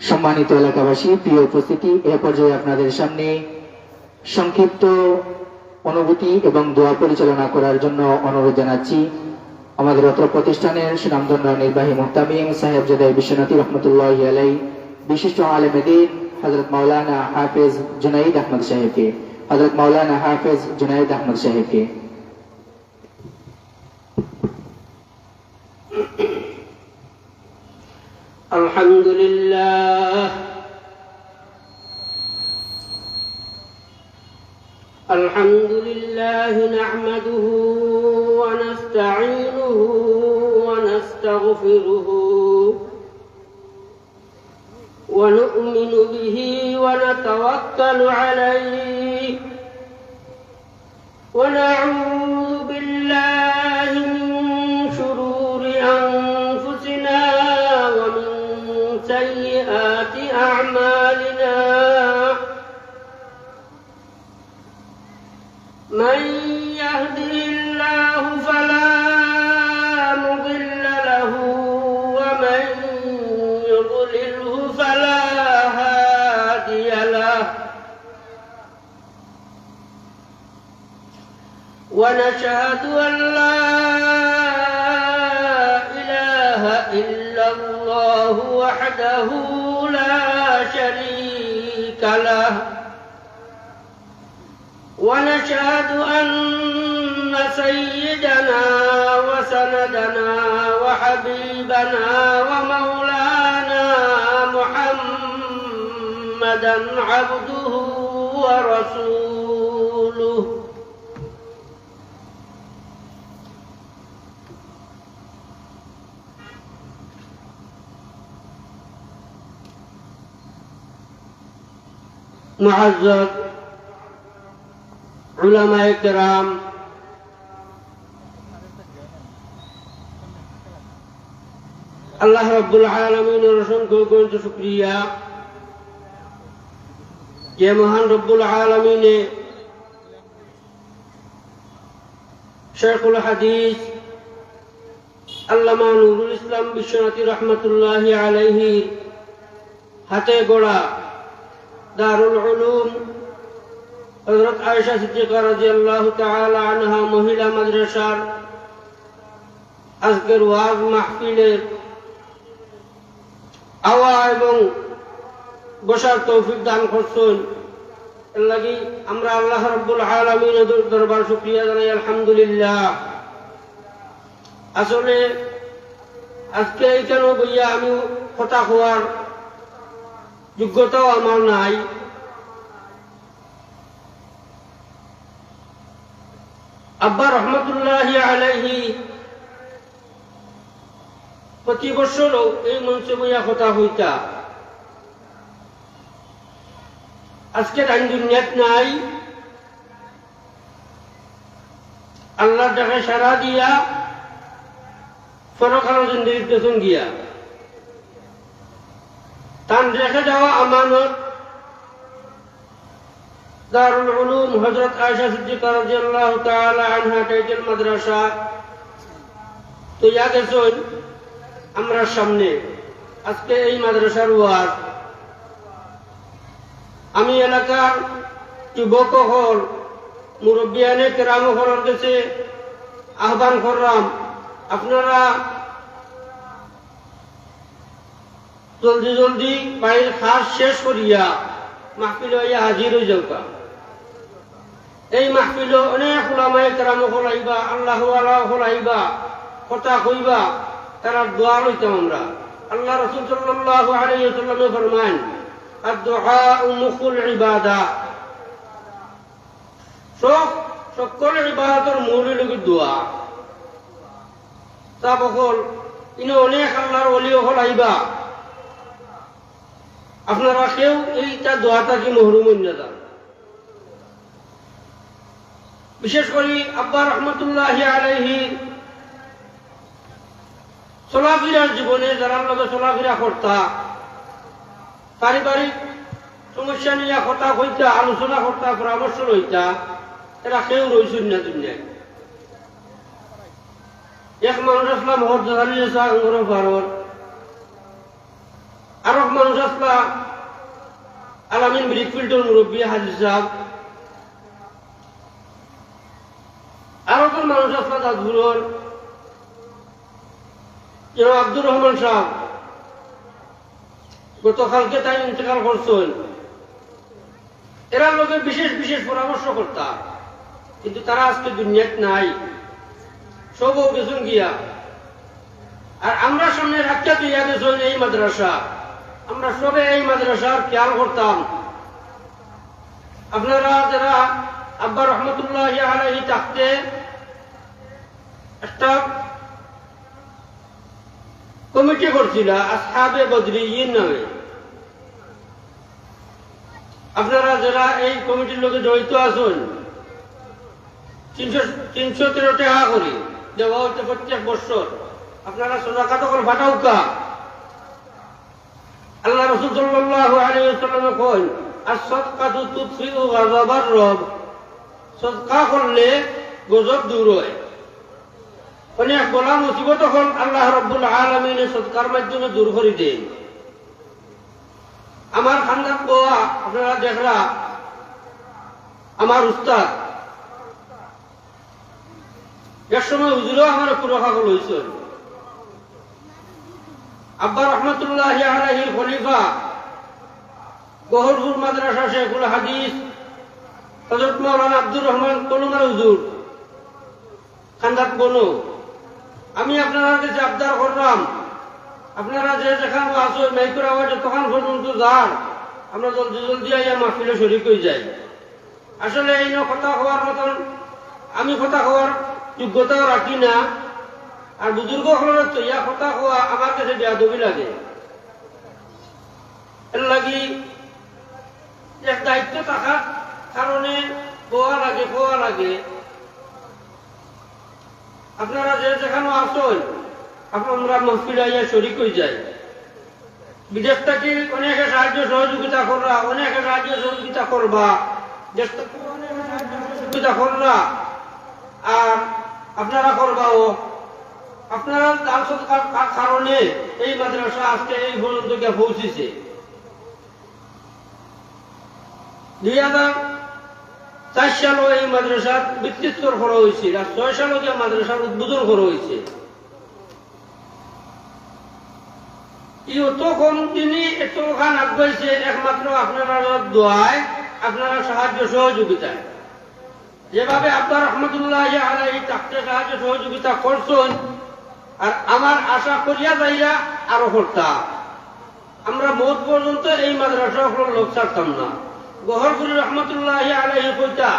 সম্মানিত এলাকাবাসী, প্রিয় উপস্থিতি, এ পর্যায়ে আপনাদের সামনে সংক্ষিপ্ত অনুভূতি এবং দোয়া পরিচালনা করার জন্য অনুরোধ জানাচ্ছি আমাদের অত্র প্রতিষ্ঠানের সুনামধন্য নির্বাহী মুহতামিম সাহেবজাদা বিশ্বনাথী রহমতুল্লাহি আলাইহি, বিশিষ্ট আলেম দ্বীন হযরত মাওলানা হাফেজ জুনাইদ আহমদ সাহেবকে, হযরত মাওলানা হাফেজ জুনাইদ আহমদ সাহেবকে। الحمد لله نحمده ونستعينه ونستغفره ونؤمن به ونتوكل عليه ونعوذ بالله من شرور أنفسنا ومن سيئات أعمالنا. من يهده الله فلا مضل له ومن يضلله فلا هادي له. ونشهد أن لا إله إلا الله وحده لا شريك له. ونشهد أن سيدنا وسندنا وحبيبنا ومولانا محمدا عبده ورسوله. معزز উলামায়ে কেরাম, আল্লাহ রাব্বুল আলামিনের অসংখ্য গণিত শুকরিয়া যে মহান রব্বুল আলামিনে শেখুল হাদিস আল্লামা নুরুল ইসলাম বিশ্বনাথী রহমতুল্লাহি আলাইহি হাতে গড়া দারুল উলুম হযরত আয়েশা সিদ্দিকা রাদিয়াল্লাহু তাআলা আনহা মহিলা মাদ্রাসার আজকের ওয়াজ মাহফিলের আওয়া এবং বসার তৌফিক দান করছেন। এর লাগি আমরা আল্লাহ রাব্বুল আলামিনের দরবার শুকরিয়া জানাই, আলহামদুলিল্লাহ। আসলে আজকে এইখানে বইয়া আমি কথা হওয়ার যোগ্যতাও আমার নাই। আব্বা রহমতুল্লাহি আলাইহি প্রতি বছরও এই মঞ্চে বইয়া কথা হইতা। আজকে টাইম দুনিয়াত নাই, আল্লাহর ডাকে সাড়া দিয়া পরকাল জিন্দেগির পেছন গিয়া তান রেখে যাওয়া আমানত দারুল উলুম হযরত আয়েশা সিদ্দিকা রাদিয়াল্লাহু তাআলা আনহা টাইটেল মাদ্রাসা তৈয়া গেছেন আমরা সামনে। আজকে এই মাদ্রাসার ওয়াজ আমি এলাকার যুবক হল মুরব্বিয়ানে কেরাম হলের কাছে আহ্বান করলাম, আপনারা জলদি জলদি বাড়ির খাস শেষ করিয়া মাহফিল হইয়া হাজির হয়ে যাওকা। এই মাহফিল অনেক উলামায়ে কেরাম হল আইবা, আল্লাহ ওয়ালা হল আইবা, কথা কইবা, তারা দোয়া লইতাম আমরা। আল্লাহ রাসূল সাল্লাল্লাহু আলাইহি ওয়াসাল্লাম ফরমান, আদ-দুআউ মুখুল ইবাদা। সকল ইবাদতের মূল হল দোয়া। তা বকল ইনো অনেক আল্লাহর ওলি হল আইবা, আপনারা কেউ এইটা দোয়াটা কি মহরুম হইয়া যান। বিশেষ করে আব্বা রহমতুল্লাহি আলাইহি চলাফেরার জীবনে যারা লগে চলাফেরা করতা, পারিবারিক সমস্যা নিয়ে কথা কইতা, আলোচনা করতা, পরামর্শ লইতা, এরা কেউ রইছেন না দুনিয়ায়। এক মানুষ আসলাম হর জানি আঙ্গুর ভারত, আর মানুষ আসলা আলামিন ব্রিকফিল্ডের মুরব্বী হাজির সাহেব, আরো কোন মানুষ আসলা দাদপুরের যেন আব্দুর রহমান সাহেব, গতকালকে তাই ইন্তেকাল করছেন। এরা লোকের বিশেষ বিশেষ পরামর্শ করতাম, কিন্তু তারা আজকে দুনিয়াত নাই, সবও গেছেন গিয়া। আর আমরা সামনে রাখতে দিয়া গেছেন এই মাদ্রাসা, আমরা সবে এই মাদ্রাসার খেয়াল করতাম। আপনারা যারা আব্বা রহমতুল্লাহ আলাইহি থাকতে একটা কমিটি করছিল আসহাবে বদরিয়িন নামে, আপনারা যারা এই কমিটির লোকে জড়িত আছেন 313 টাকা করে দেওয়া হচ্ছে প্রত্যেক বছর। আপনারা সদাকাত করে ফাটাউকা। আল্লাহ রাসূল সাল্লাল্লাহু আলাইহি ওয়াসাল্লাম কইন আস-সাদকাতু তুতফিউ গাযাবার রব, সদকা করলে গজব দূর হয়। অনেক বলা মুসিবত হল আল্লাহ রাব্বুল আলামিন সদকার মাধ্যমে দূর করে দেন। আমার খানদান গোয়া আপনারা দেখরা, আমার উস্তাদ এক সময় হুজুরও আমার পুরোখা হয়েছেন। আব্বা রহমতুল্লাহ আলাইহির খলিফা গহরপুর মাদ্রাসা শেখুল হাদিস হযরত মাওলানা আব্দুর রহমান কলুমার হুজুর খান্দাত বনো। আমি আপনারা কাছে আবদার করলাম, আপনারা যে যেখানে আসো মাইকের আওয়াজে তখন পর্যন্ত যান, আমরা জলদি জলদি আইয়া মাহফিলে শরীক হয়ে যাই। আসলে এই কথা হওয়ার মতন আমি কথা হওয়ার যোগ্যতাও রাখি না, আর বুজুর্গ হলের তো ইয়া কথা হওয়া আমার কাছে বেয়াদবি লাগে। এর লাগি এক দায়িত্ব থাকার কারণে হওয়া লাগে। আপনারা যে যেখানে আসেন আমরা মাহফিলে আইয়া শরীক হয়ে যাই। বিদেশ থেকে অনেকে সাহায্য সহযোগিতা কররা, অনেকে সাহায্য সহযোগিতা করবা, দেশ থেকে অনেকে সাহায্য সহযোগিতা কররা, আর আপনারা করবাও। আপনারা দান সৎকার কারণে এই মাদ্রাসা আজকে এই পর্যন্ত গিয়ে পৌঁছেছে। 2004 সালে এই মাদ্রাসার ভিত্তিস্তর করা হয়েছিল, আর 6 সালে গিয়ে মাদ্রাসার উদ্বোধন করা হয়েছে। তখন তিনি এতখান আগাইছে একমাত্র আপনারা দোয়ায়, আপনারা সাহায্য সহযোগিতায়। যেভাবে আব্বা রহমতুল্লাহ আলাইহি তাকে সাহায্য সহযোগিতা করছেন, আর আমার আশা করিয়া যাইয়া আরো করতাম। আমরা মত পর্যন্ত এই মাদ্রাসা লোক ছাড়তাম না। গহরপুরি রহমতুল্লাহ আলাইহি কইতা,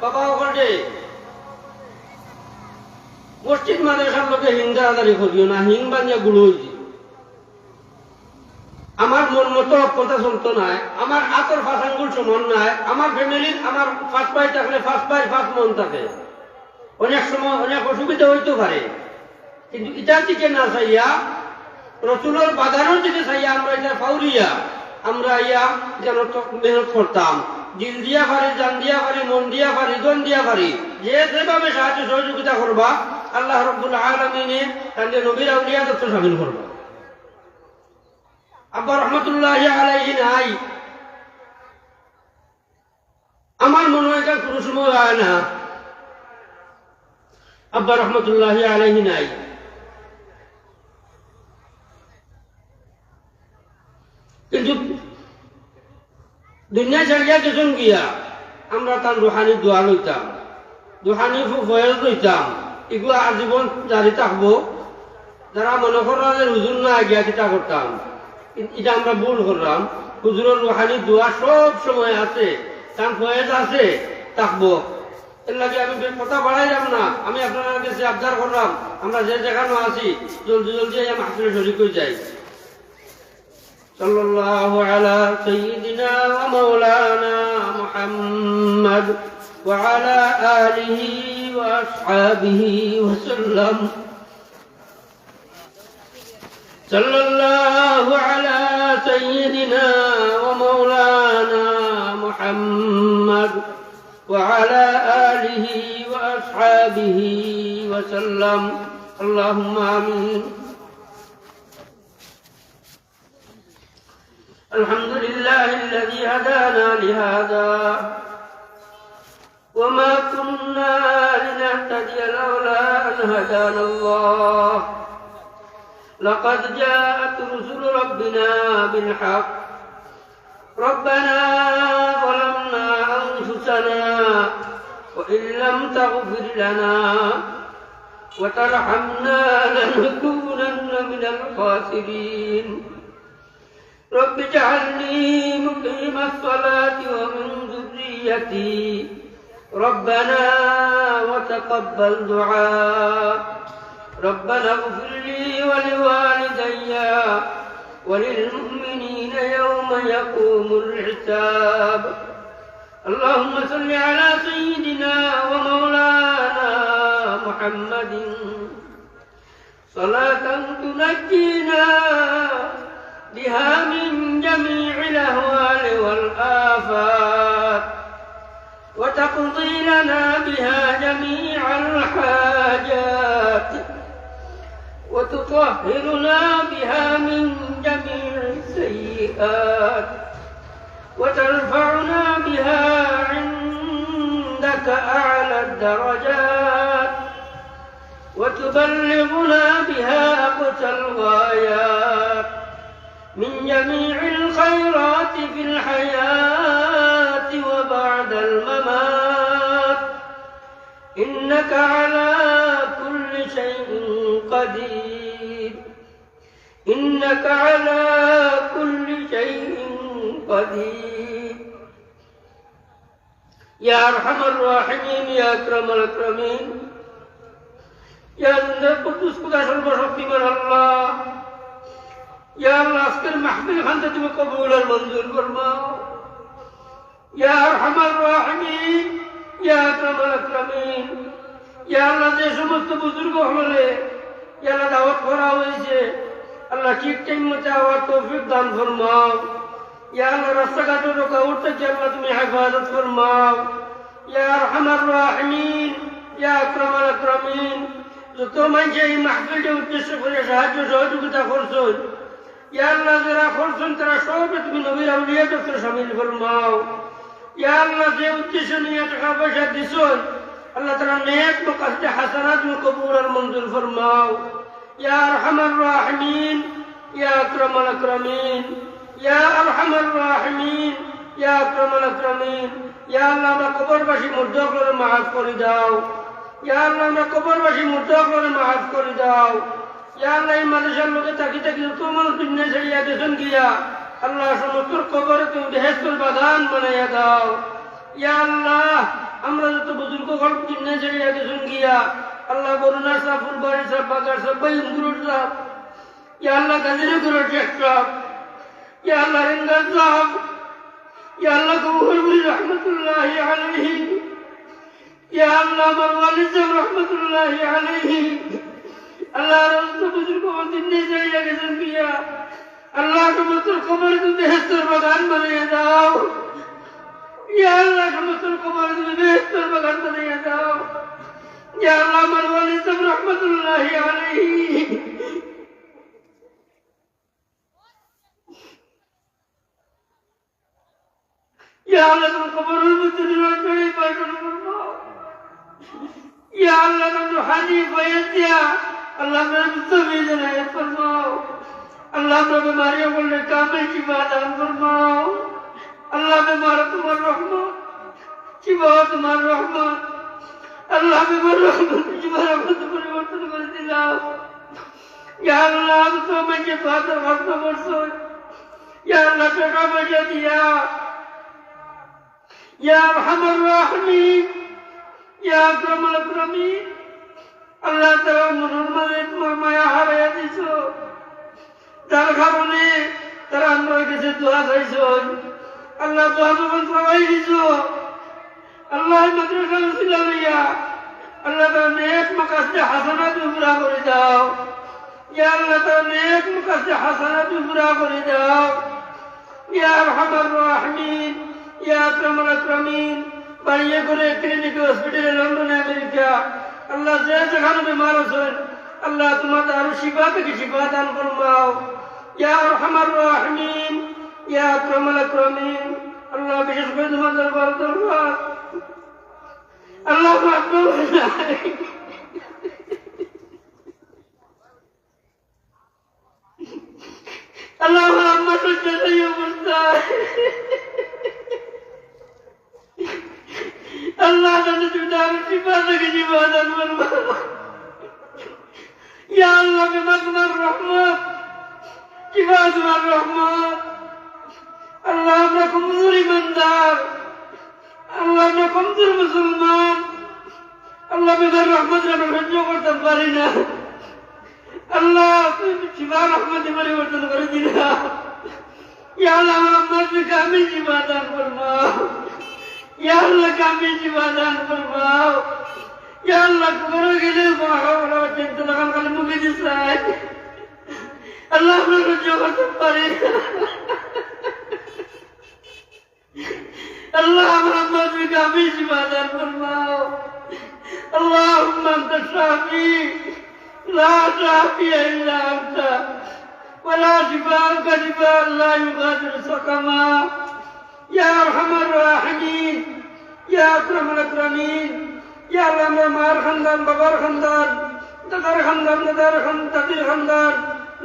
বাবা ওখানে মসজিদ মাদ্রাসার লোকে হিংদারাদারি করিও না, হিং বানিয়া গুলো হয়েছি। আমার মন মতো কথা চলতো নাই, আমার আতর ফাঁসাঙ্গুল সমান নাই। আমার ফ্যামিলির আমার ফার্স্ট পাই থাকলে ফার্স্ট পাই ফার্স্ট মন থাকে। অনেক সময় অনেক অসুবিধা হইতে পারে, কিন্তু ইটার দিকে না চাইয়া, রসুলের বাগানের দিকে চাইয়া আমরা এটা ফাউরিয়া আমরা ইয়া যেন মেহনত করতাম। দিল দিয়া পারি, জান দিয়া পারি, মন দিয়া পারি, জন দিয়া পারি, যেভাবে সাহায্য সহযোগিতা করবা আল্লাহ রাব্বুল আলামিনে তাহলে নবীর আউলিয়া দত্ত সামিল করবা। আব্বা রহমতুল্লাহ আলাইহি নাই, আমার মনে হয় এটা কোনো সময় হয় না। আব্বা রহমতুল্লাহ আলাইহি নাই, কিন্তু দুনিয়া ছাড়িয়া গেছেন গিয়া আমরা তার রুহানি দোয়া লইতাম, রুহানি ফয়েজ লইতাম। এগুলো আজীবন জারি থাকবো। যারা মনে করা যে হুজুর না গিয়া চিন্তা করতাম, এটা আমরা ভুল করলাম। হুজুরের রুহানি দোয়া সব সময় আছে, তার ফয়েজ আছে, থাকবো। এর লাগে আমি কথা বাড়াইলাম না, আমি আপনার কাছে আবদার করলাম, আমরা যে যেখানে আছি জলদি জলদি মাহফিলে শরীক হয়ে যাই। সাল্লাল্লাহু আলা সাইয়্যিদিনা ওয়া মাওলানা মুহাম্মদ ওয়া আলা আলিহি ওয়া আসহাবিহি ওয়া সাল্লাম। সাল্লাল্লাহু আলা সাইয়্যিদিনা ওয়া মাওলানা মুহাম্মদ ওয়া আলা আলিহি ওয়া আসহাবিহি ওয়া সাল্লাম। আল্লাহুম্মা আমিন। الحمد لله الذي هدانا لهذا وما كنا لنهتدي لولا أن هدانا الله لقد جاءت رسل ربنا بالحق ربنا ظلمنا أنفسنا وإن لم تغفر لنا وترحمنا لنكونن من الخاسرين رب اجعلني مقيم الصلاة ومن ذريتي ربنا وتقبل دعاء ربنا اغفر لي ولوالدي وللمؤمنين يوم يقوم الحساب اللهم صل على سيدنا ومولانا محمد صلاة تنجينا بها من جميع الأهوال والآفات وتقضي لنا بها جميع الحاجات وتطهرنا بها من جميع السيئات وترفعنا بها عندك أعلى الدرجات وتبلغنا بها أقصى الغايات من جميع الخيرات في الحياة وبعد الممات إنك على كل شيء قدير إنك على كل شيء قدير يا أرحم الراحمين يا أكرم الأكرمين يا ذا القدوس قدس المشرقين الله يا الله أذكر محفل خندت بقبول المنظور فرماؤ يا أرحم الراحمين يا أكرم الأكرمين يا الله যে সমস্ত বুজুর্গ হলে ইয়া আল্লাহ দাওয়াত করা হয়েছে আল্লাহ ঠিক টাইম মতো আওয়ার তৌফিক দান ফরমাও ইয়া আল্লাহ রাস্তাঘাটে রুকাওয়াত থেকে আল্লাহ তুমি হেফাজত ফরমাও ইয়া আরহামার রাহিমিন ইয়া আকরামাল আকরামিন যত মানুষ এই মাহফিলকে উদ্দেশ্য করে সাহায্য সহযোগিতা করছেন ইয়া আল্লাহ যারা করছেন তারা সবাই তুমি নবীর আউলিয়াদের সাথে শামিল ফরমাও ইয়া আল্লাহ যে উদ্দেশ্য নিয়ে টাকা পয়সা দিছেন আল্লাহ তাআলা নেক মাকাসিদ হাসানাত কবুল আর মঞ্জুর ফরমাও ইয়া আরহামার রাহিমিন ইয়া আকরামাল আকরামিন ইয়া আরহামার রাহিমিন ইয়া আকরামাল আকরামিন ইয়া আল্লাহ আমরা কবরবাসী মুর্দাগুলোর মাফ করে দাও ইয়া আল্লাহ আমরা কবরবাসী মুর্দাগুলোর মাফ করে দাও ইয়া আল্লাহ এই মাদ্রাসার লোকে থাকি থাকি যত মানুষ দুনিয়া ছাড়িয়া গেছেন গিয়া আল্লাহ সমস্ত কবরে তুমি বেহেশতের বাগান বানাইয়া দাও ইয়া আল্লাহ আমরা যত বুজুর্গ গল্প দুনিয়া ছাড়িয়া গেছেন গিয়া আল্লাহ বরুণা সাহ ফুলবাড়ি সাহ বাগার সাহ বাইমগুরুর সাহ ইয়া আল্লাহ গাজীনগরের শেখ সাহ ইয়া আল্লাহ রেঙ্গাজ সাহ ইয়া আল্লাহ কবুলপুরি রহমতুল্লাহি আলাইহি ইয়া আল্লাহ আমার ওয়ালিদ সাহেব রহমতুল্লাহি আলাইহি আল্লাহ রসুল বুজুর্গ দুনিয়া ছাড়িয়া গেছেন গিয়া আল্লাহ সমস্ত কবরে তুমি বেহেশতের বাগান বানিয়ে দাও ইয়া আল্লাহ সমস্ত কবরে তুমি বেহেশতের বাগান বানিয়ে দাও ইয়া আল্লাহ আমার ওয়ালিদ সাহেব রহমতুল্লাহি আলাইহি ইয়া আল্লাহ তোমার কবরের মধ্যে নিরাশ করে পাঠান ফরমাও ইয়া আল্লাহ তুমি হাজি ফয়েজ দিয়া আল্লাহ মেরে মুস্তফি জানায়ে ফরমাও अल्लाह में बीमारियों को कामिल शिफा दान फरमाओ अल्लाह में मारा तुम्हारा रहमत शिफा तुम्हारा रहमत अल्लाह में मारा रहमत शिफा रहमत परिवर्तन कर दिलाओ या अल्लाह तो मैं के बात वक्त बरसो या अल्लाह टका बजा दिया या अरहमर राहिमीन या अकरमल अकरमीन अल्लाह तेरा मुहम्मद माया हारे दिसो তার কারণে তারা আমার কাছে দোয়া চাইছেন আল্লাহ দোয়া যখন সবাই দিছ আল্লাহ মাদ্রাসা উসিলা লইয়া আল্লাহ তার নেক মাকাসিদ হাসানাত পুরা করে দাও ইয়া আল্লাহ তার নেক মাকাসিদ হাসানাত পুরা করে দাও ইয়া আরহামার রাহিমিন ইয়া আকরামাল আকরামিন বাড়িয়ে করে ক্লিনিক হসপিটালে লন্ডনে আমেরিকা আল্লাহ যে যেখানে বিমার আছেন আল্লাহ তোমার আরো শিফা থেকে শিফা দান ফরমাও ইয়া আরহামার রাহিমিন ইয়া আকরামাল আকরামিন। আল্লাহ বিশেষ করে তোমার দরবার দরবার আল্লাহ মাকবুল আল্লাহ আমার সত্যি অবস্থা আল্লাহ তাদের তুমি আমি টিপা থেকে জীবন করবো ইয়া আল্লাহ বিমা তোমার রহমত কিবা তোমার রহমত আল্লাহ আমরা কমজোর ইমানদার আল্লাহ আমরা কমজোর মুসলমান আল্লাহ বিমার রহমত আমরা সহ্য করতে পারি না আল্লাহ তুমি শিবা রহমতে পরিবর্তন করে দিলা ইয়া আল্লাহ আমার কামিল জীবা দান ফরমাও ইয়া আল্লাহ কামিল জীবা দান ফরমাও ইয়া আল্লাহ কবর গেলে মাহওয়ালা চিন্তা লাগান খালি মুখে দিছাই আল্লাহ আমরা সহ্য করতে পারি না আল্লাহ আমার কামিল জীবা দান ফরমাও اللهم انت الشافي لا شافي الا انت ولا شفاء شفاء لا يغادر سقما يا ارحم الراحمين يا اكرم الاكرمين يا الله مار خندان ببر خندان ددر خندان ددر خندان تدير خندان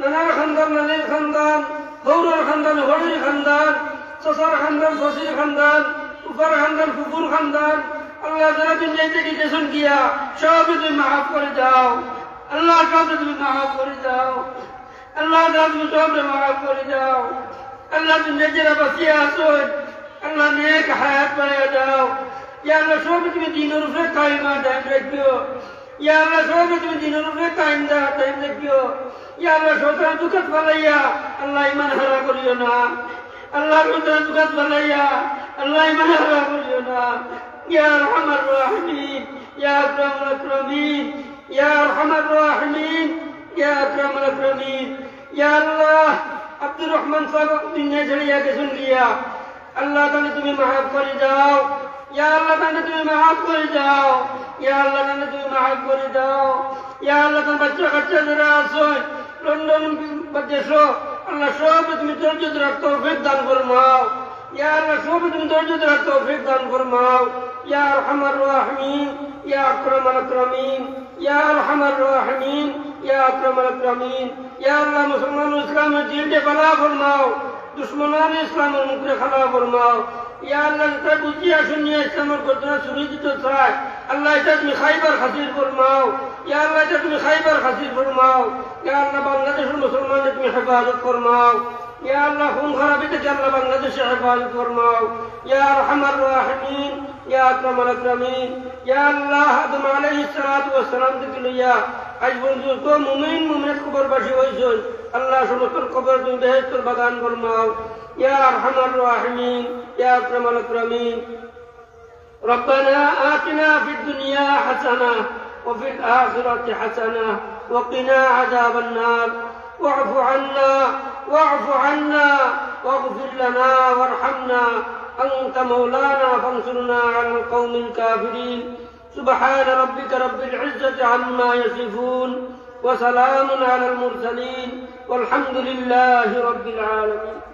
ننار خندان ننير خندان هورر خندان هورر خندان سسر خندان سسير خندان كفر خندان كفر خندان আল্লাহ যারা দুনিয়ায় থেকে গেছেন গিয়া সব তুমি মাফ করে দাও আল্লাহ সব তুমি মাফ করে দাও আল্লাহ তুমি সব মাফ করে দাও আল্লাহ দুনিয়ায় যারা বাঁচিয়ে আসুন আল্লাহ নেক হায়াত বাড়িয়ে দাও ইয়া আল্লাহ সব তুমি দিনের উপরে কায়েমা দায়িত্ব রাখিও ইয়া আল্লাহ সব তুমি দিনের উপরে কায়েম দায়িত্ব রাখিও ইয়া আল্লাহ শয়তান দুঃখত ফলাইয়া আল্লাহ ঈমান হারা করিও না আল্লাহ শয়তান দুঃখত ফলাইয়া আল্লাহ ঈমান হারা করিও না يا ارحم الراحمين يا اكرم الاكرمين يا ارحم الراحمين يا اكرم الاكرمين يا الله عبد الرحمن صاحب दुनिया छड़िया के सुन लिया अल्लाह ताने तुम्हें माफ कर जाओ या अल्लाह ताने तुम्हें माफ कर जाओ या अल्लाह ताने तुम्हें माफ कर जाओ या अल्लाह ताने बच्चा कच्चा जरा आसोय लंदन बदेशो अल्लाह सब तुम्हें धैर्य रखते तौफीक दान फरमाओ या अल्लाह सब तुम्हें धैर्य रखते तौफीक दान फरमाओ يا ارحم الراحمين يا اكرم الاكرمين يا ارحم الراحمين يا اكرم الاكرمين يا الله مسلمان اسلام دین دے بلا فرماؤ دشمنان اسلام মুখে খালা ফরমাও ইয়া আল্লাহ তা বুঝিয়া শুনিয়া ইসলামের ঘটনা সুনিশ্চিত চাই আল্লাহ এটা তুমি খাইবার হাসিল ফরমাও ইয়া আল্লাহ এটা তুমি খাইবার হাসিল ফরমাও ইয়া আল্লাহ বাংলাদেশের মুসলমানদের তুমি হেফাজত ফরমাও ইয়া আল্লাহ খুন খারাপি থেকে আল্লাহ বাংলাদেশে হেফাজত ফরমাও ইয়া আরহামার রাহিমিন ইয়া আকরামাল আকরামিন ইয়া আল্লাহ আদম আলাইহিস সালাতু ওয়াস সালাম থেকে লইয়া আজ পর্যন্ত মুমিন মুমিনাত কবরবাসী হইছেন আল্লাহ সমস্ত কবর তুমি বেহেশতের বাগান ফরমাও ইয়া আরহামার রাহিমিন ইয়া আকরামাল আকরামিন ربنا آتنا في الدنيا حسنة وفي الآخرة حسنة وقنا عذاب النار واعف عنا واغفر لنا وارحمنا أنت مولانا فانصرنا على القوم الكافرين سبحان ربك رب العزة عما يصفون وسلام على المرسلين والحمد لله رب العالمين